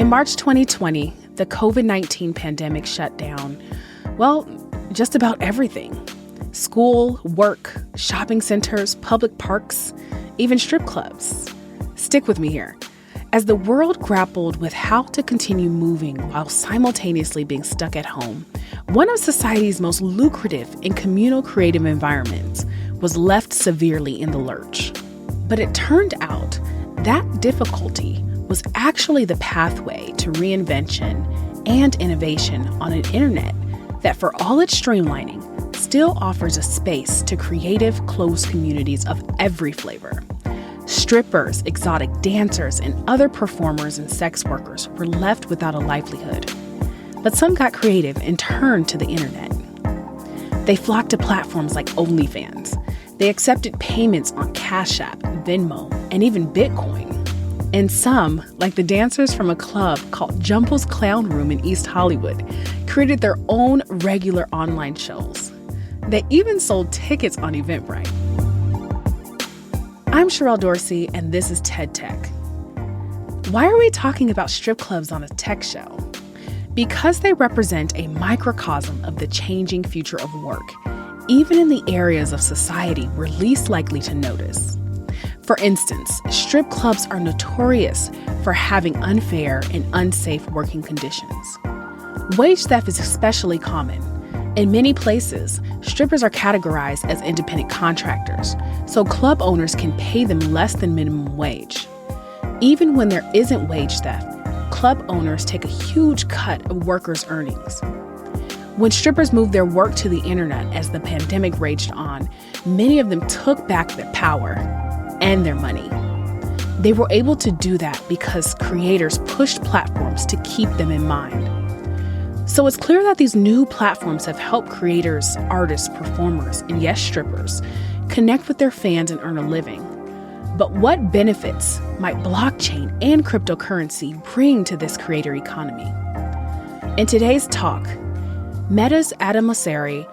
In March 2020, the COVID-19 pandemic shut down, well, just about everything. School, work, shopping centers, public parks, even strip clubs. Stick with me here. As the world grappled with how to continue moving while simultaneously being stuck at home, one of society's most lucrative and communal creative environments was left severely in the lurch. But it turned out that difficulty was actually the pathway to reinvention and innovation on an internet that, for all its streamlining, still offers a space to creative, close communities of every flavor. Strippers, exotic dancers, and other performers and sex workers were left without a livelihood. But some got creative and turned to the internet. They flocked to platforms like OnlyFans. They accepted payments on Cash App, Venmo, and even Bitcoin. And some, like the dancers from a club called Jumbo's Clown Room in East Hollywood, created their own regular online shows. They even sold tickets on Eventbrite. I'm Sherelle Dorsey, and this is TED Tech. Why are we talking about strip clubs on a tech show? Because they represent a microcosm of the changing future of work, even in the areas of society we're least likely to notice. For instance, strip clubs are notorious for having unfair and unsafe working conditions. Wage theft is especially common. In many places, strippers are categorized as independent contractors, so club owners can pay them less than minimum wage. Even when there isn't wage theft, club owners take a huge cut of workers' earnings. When strippers moved their work to the internet as the pandemic raged on, many of them took back their power and their money. They were able to do that because creators pushed platforms to keep them in mind. So it's clear that these new platforms have helped creators, artists, performers, and yes, strippers, connect with their fans and earn a living. But what benefits might blockchain and cryptocurrency bring to this creator economy? In today's talk, Meta's Adam Mosseri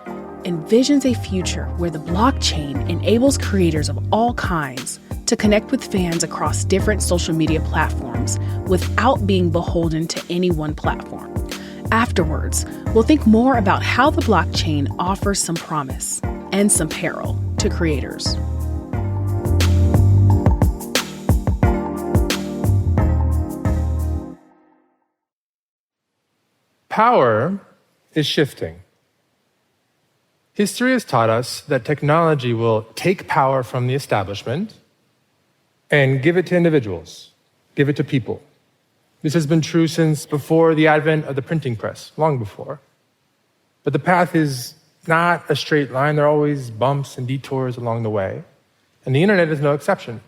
envisions a future where the blockchain enables creators of all kinds to connect with fans across different social media platforms without being beholden to any one platform. Afterwards, we'll think more about how the blockchain offers some promise and some peril to creators. Power is shifting. History has taught us that technology will take power from the establishment and give it to individuals, give it to people. This has been true since before the advent of the printing press, long before. But the path is not a straight line. There are always bumps and detours along the way, and the internet is no exception.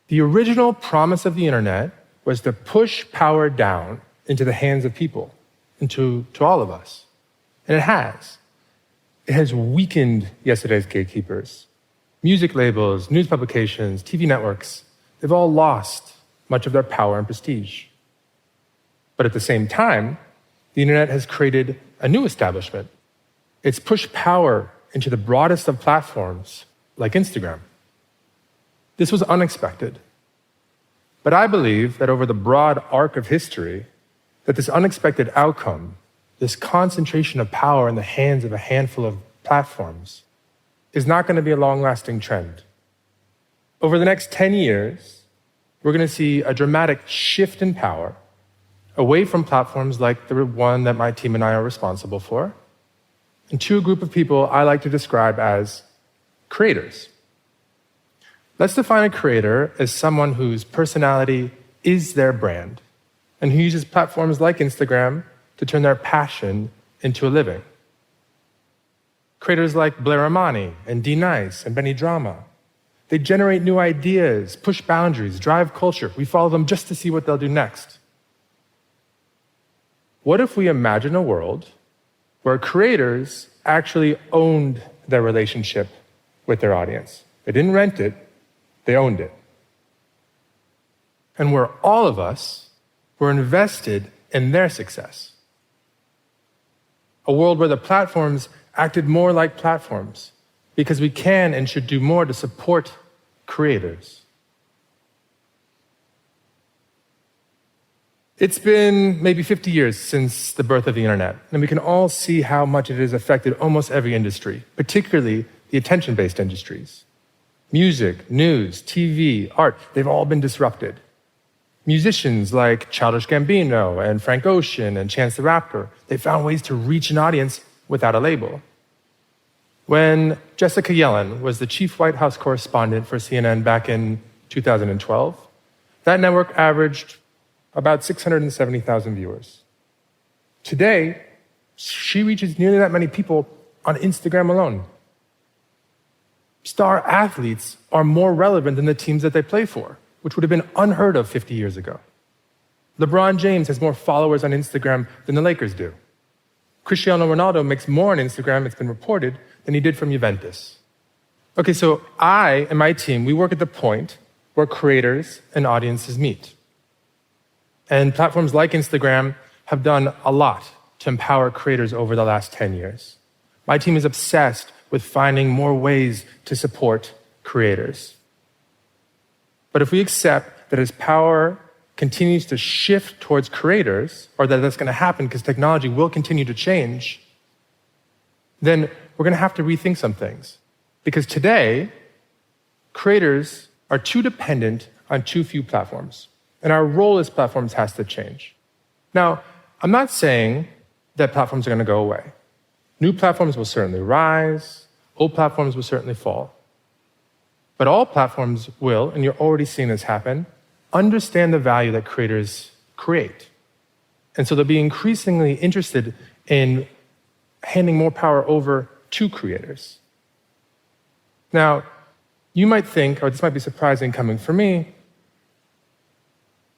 The original promise of the internet was to push power down into the hands of people, to all of us. And it has. It has weakened yesterday's gatekeepers. Music labels, news publications, TV networks, they've all lost much of their power and prestige. But at the same time, the internet has created a new establishment. It's pushed power into the broadest of platforms, like Instagram. This was unexpected. But I believe that over the broad arc of history, that this unexpected outcome, this concentration of power in the hands of a handful of platforms, is not going to be a long-lasting trend. Over the next 10 years, we're going to see a dramatic shift in power away from platforms like the one that my team and I are responsible for, and to a group of people I like to describe as creators. Let's define a creator as someone whose personality is their brand, and who uses platforms like Instagram to turn their passion into a living. Creators like Blair Amani and D Nice and Benny Drama. They generate new ideas, push boundaries, drive culture. We follow them just to see what they'll do next. What if we imagine a world where creators actually owned their relationship with their audience? They didn't rent it, they owned it. And where all of us were invested in their success. A world where the platforms acted more like platforms because we can and should do more to support creators. It's been maybe 50 years since the birth of the internet, and we can all see how much it has affected almost every industry, particularly the attention-based industries. Music, news, TV, art, they've all been disrupted. Musicians like Childish Gambino and Frank Ocean and Chance the Rapper, they found ways to reach an audience without a label. When Jessica Yellen was the chief White House correspondent for CNN back in 2012, that network averaged about 670,000 viewers. Today, she reaches nearly that many people on Instagram alone. Star athletes are more relevant than the teams that they play for, which would have been unheard of 50 years ago. LeBron James has more followers on Instagram than the Lakers do. Cristiano Ronaldo makes more on Instagram, it's been reported, than he did from Juventus. Okay, so I and my team, we work at the point where creators and audiences meet. And platforms like Instagram have done a lot to empower creators over the last 10 years. My team is obsessed with finding more ways to support creators. But if we accept that as power continues to shift towards creators, or that that's going to happen because technology will continue to change, then we're going to have to rethink some things. Because today, creators are too dependent on too few platforms. And our role as platforms has to change. Now, I'm not saying that platforms are going to go away. New platforms will certainly rise, old platforms will certainly fall. But all platforms will, and you're already seeing this happen, understand the value that creators create. And so they'll be increasingly interested in handing more power over to creators. Now, you might think, or this might be surprising coming from me,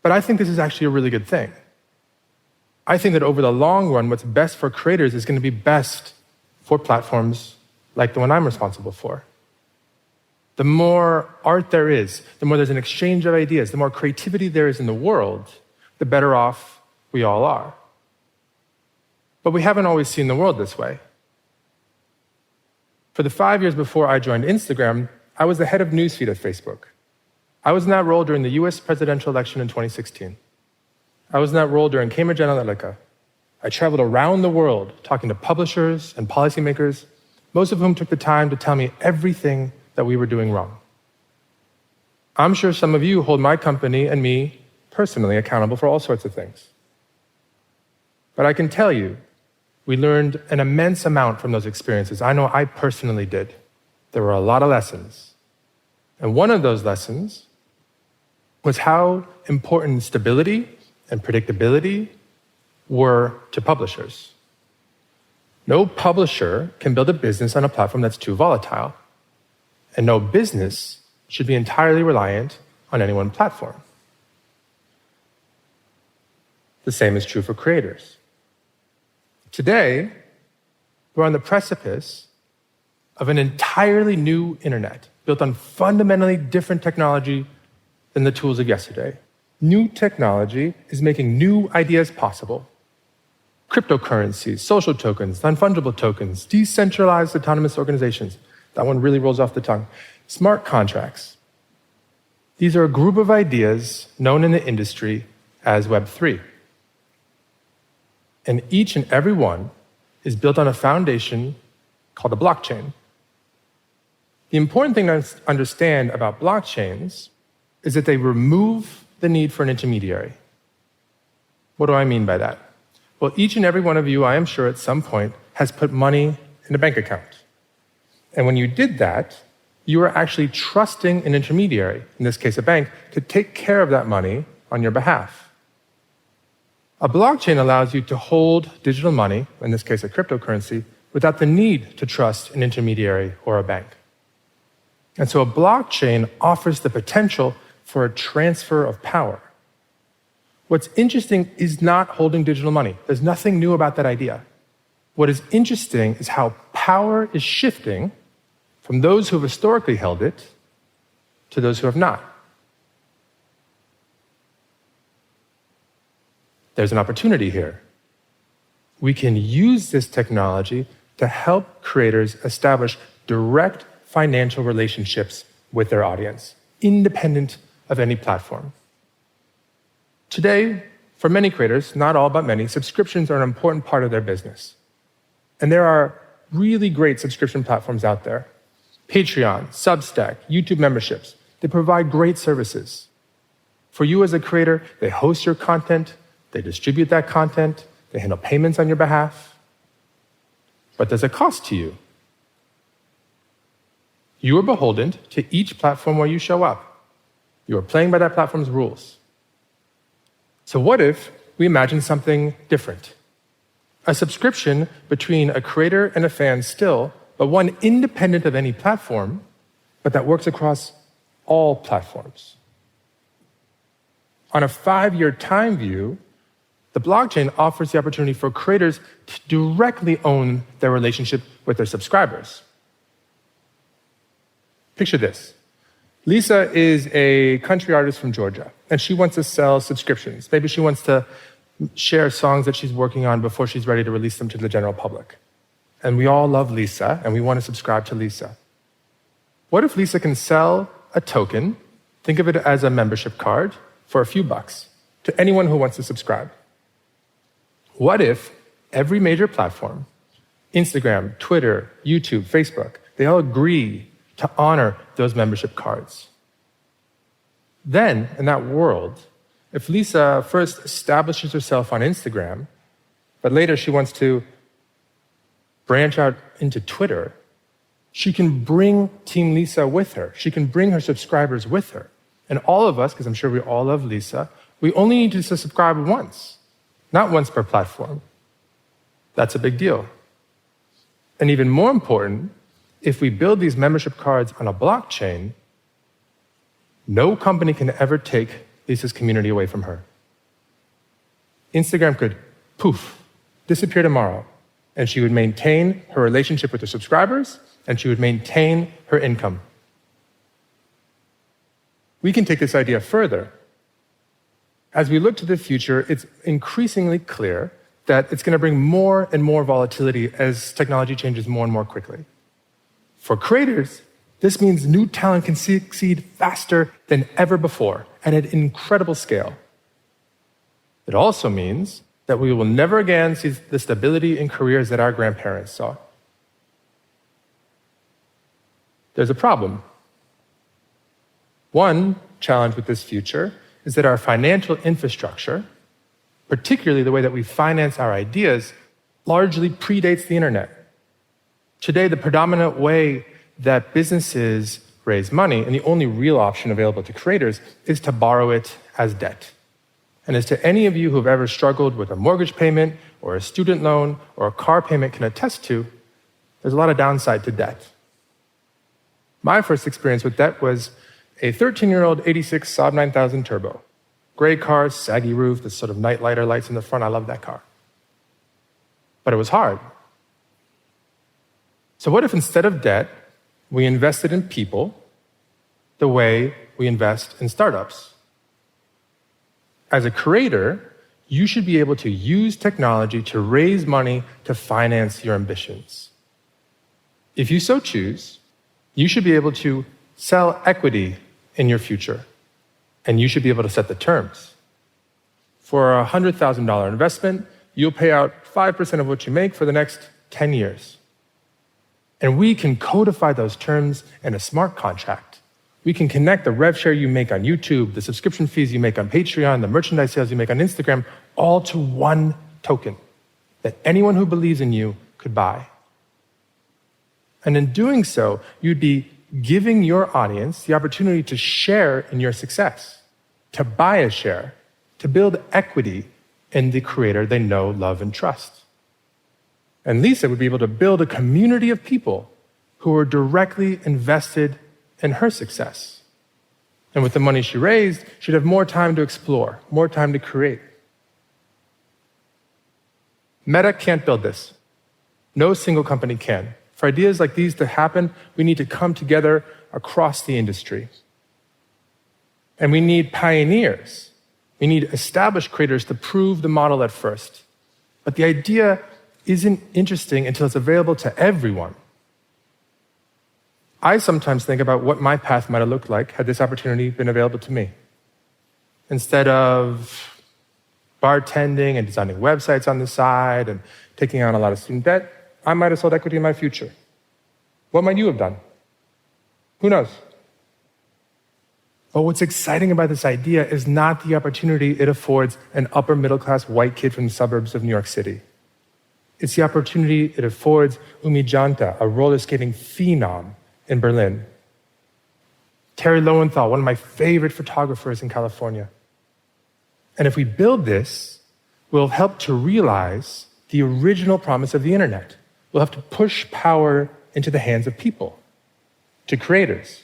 but I think this is actually a really good thing. I think that over the long run, what's best for creators is going to be best for platforms like the one I'm responsible for. The more art there is, the more there's an exchange of ideas, the more creativity there is in the world, the better off we all are. But we haven't always seen the world this way. For the 5 years before I joined Instagram, I was the head of newsfeed at Facebook. I was in that role during the US presidential election in 2016. I was in that role during Cambridge Analytica. I traveled around the world talking to publishers and policymakers, most of whom took the time to tell me everything that we were doing wrong. I'm sure some of you hold my company and me personally accountable for all sorts of things. But I can tell you, we learned an immense amount from those experiences. I know I personally did. There were a lot of lessons. And one of those lessons was how important stability and predictability were to publishers. No publisher can build a business on a platform that's too volatile. And no business should be entirely reliant on any one platform. The same is true for creators. Today, we're on the precipice of an entirely new internet built on fundamentally different technology than the tools of yesterday. New technology is making new ideas possible. Cryptocurrencies, social tokens, non-fungible tokens, decentralized autonomous organizations. That one really rolls off the tongue. Smart contracts. These are a group of ideas known in the industry as Web3. And each and every one is built on a foundation called a blockchain. The important thing to understand about blockchains is that they remove the need for an intermediary. What do I mean by that? Well, each and every one of you, I am sure at some point, has put money in a bank account. And when you did that, you were actually trusting an intermediary, in this case a bank, to take care of that money on your behalf. A blockchain allows you to hold digital money, in this case a cryptocurrency, without the need to trust an intermediary or a bank. And so a blockchain offers the potential for a transfer of power. What's interesting is not holding digital money. There's nothing new about that idea. What is interesting is how power is shifting from those who have historically held it to those who have not. There's an opportunity here. We can use this technology to help creators establish direct financial relationships with their audience, independent of any platform. Today, For many creators, not all but many, subscriptions are an important part of their business. And there are really great subscription platforms out there. Patreon, Substack, YouTube memberships. They provide great services. For you as a creator, they host your content, they distribute that content, they handle payments on your behalf. But there's a cost to you. You are beholden to each platform where you show up. You are playing by that platform's rules. So what if we imagine something different? A subscription between a creator and a fan still, but one independent of any platform, but that works across all platforms. On a 5-year time view, the blockchain offers the opportunity for creators to directly own their relationship with their subscribers. Picture this. Lisa is a country artist from Georgia, and she wants to sell subscriptions. Maybe she wants to share songs that she's working on before she's ready to release them to the general public. And we all love Lisa, and we want to subscribe to Lisa. What if Lisa can sell a token, think of it as a membership card, for a few bucks to anyone who wants to subscribe? What if every major platform, Instagram, Twitter, YouTube, Facebook, they all agree to honor those membership cards? Then, in that world, if Lisa first establishes herself on Instagram, but later she wants to branch out into Twitter, she can bring Team Lisa with her. She can bring her subscribers with her. And all of us, because I'm sure we all love Lisa, we only need to subscribe once, not once per platform. That's a big deal. And even more important, if we build these membership cards on a blockchain, no company can ever take Lisa's community away from her. Instagram could, poof, disappear tomorrow, and she would maintain her relationship with her subscribers, and she would maintain her income. We can take this idea further. As we look to the future, it's increasingly clear that it's going to bring more and more volatility as technology changes more and more quickly. For creators, this means new talent can succeed faster than ever before and at an incredible scale. It also means that we will never again see the stability in careers that our grandparents saw. There's a problem. One challenge with this future is that our financial infrastructure, particularly the way that we finance our ideas, largely predates the internet. Today, the predominant way that businesses raise money, and the only real option available to creators, is to borrow it as debt. And as to any of you who have ever struggled with a mortgage payment or a student loan or a car payment can attest to, there's a lot of downside to debt. My first experience with debt was a 13-year-old 86 Saab 9000 Turbo. Gray car, saggy roof, this sort of night lighter lights in the front. I love that car. But it was hard. So what if instead of debt, we invested in people the way we invest in startups? As a creator, you should be able to use technology to raise money to finance your ambitions. If you so choose, you should be able to sell equity in your future, and you should be able to set the terms. For a $100,000 investment, you'll pay out 5% of what you make for the next 10 years. And we can codify those terms in a smart contract. We can connect the rev share you make on YouTube, the subscription fees you make on Patreon, the merchandise sales you make on Instagram, all to one token that anyone who believes in you could buy. And in doing so, you'd be giving your audience the opportunity to share in your success, to buy a share, to build equity in the creator they know, love, and trust. And Lisa would be able to build a community of people who are directly invested in her success. And with the money she raised, she'd have more time to explore, more time to create. Meta can't build this. No single company can. For ideas like these to happen, we need to come together across the industry. And we need pioneers. We need established creators to prove the model at first. But the idea isn't interesting until it's available to everyone. I sometimes think about what my path might have looked like had this opportunity been available to me. Instead of bartending and designing websites on the side and taking on a lot of student debt, I might have sold equity in my future. What might you have done? Who knows? But what's exciting about this idea is not the opportunity it affords an upper middle class white kid from the suburbs of New York City. It's the opportunity it affords Umi Janta, a roller skating phenom in Berlin. Terry Lowenthal, one of my favorite photographers in California. And if we build this, we'll help to realize the original promise of the internet. We'll have to push power into the hands of people, to creators.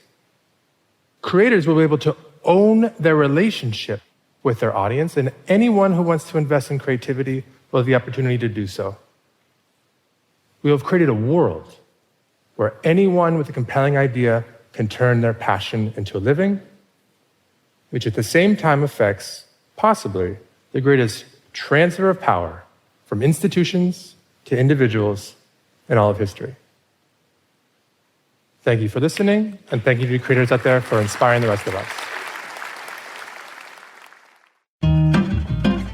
Creators will be able to own their relationship with their audience, and anyone who wants to invest in creativity will have the opportunity to do so. We have created a world where anyone with a compelling idea can turn their passion into a living, which at the same time affects, possibly, the greatest transfer of power from institutions to individuals in all of history. Thank you for listening, and thank you to the creators out there for inspiring the rest of us.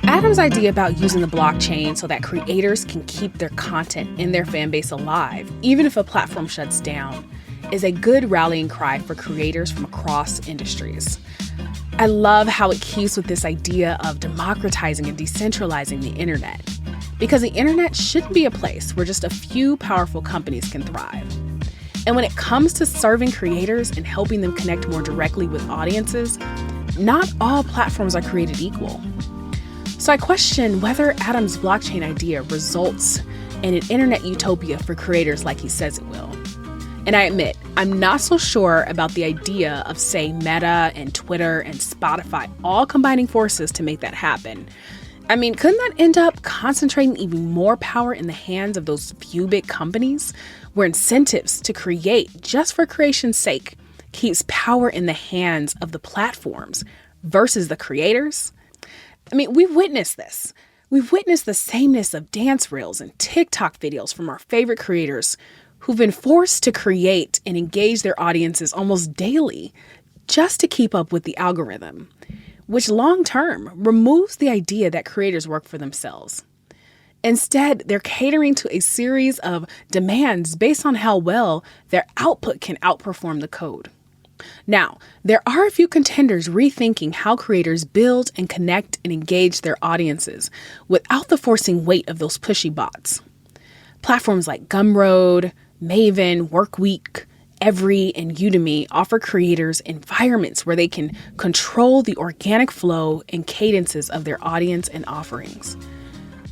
Adam's idea about using the blockchain so that creators can keep their content in their fan base alive, even if a platform shuts down, is a good rallying cry for creators from across industries. I love how it keeps with this idea of democratizing and decentralizing the internet, because the internet shouldn't be a place where just a few powerful companies can thrive. And when it comes to serving creators and helping them connect more directly with audiences, not all platforms are created equal. So I question whether Adam's blockchain idea results in an internet utopia for creators like he says it will. And I admit, I'm not so sure about the idea of, say, Meta and Twitter and Spotify all combining forces to make that happen. I mean, couldn't that end up concentrating even more power in the hands of those few big companies, where incentives to create just for creation's sake keeps power in the hands of the platforms versus the creators? I mean, we've witnessed this. We've witnessed the sameness of dance reels and TikTok videos from our favorite creators who've been forced to create and engage their audiences almost daily just to keep up with the algorithm, which long-term removes the idea that creators work for themselves. Instead, they're catering to a series of demands based on how well their output can outperform the code. Now, there are a few contenders rethinking how creators build and connect and engage their audiences without the forcing weight of those pushy bots. Platforms like Gumroad, Maven, Workweek, Every, and Udemy offer creators environments where they can control the organic flow and cadences of their audience and offerings.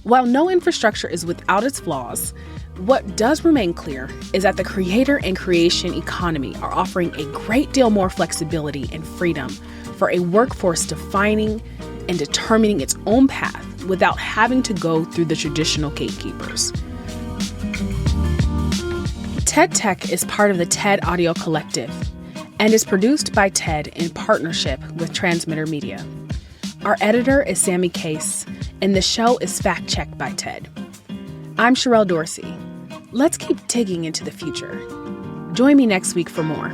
While no infrastructure is without its flaws, what does remain clear is that the creator and creation economy are offering a great deal more flexibility and freedom for a workforce defining and determining its own path without having to go through the traditional gatekeepers. TED Tech is part of the TED Audio Collective and is produced by TED in partnership with Transmitter Media. Our editor is Sammy Case, and the show is fact-checked by TED. I'm Sherelle Dorsey. Let's keep digging into the future. Join me next week for more.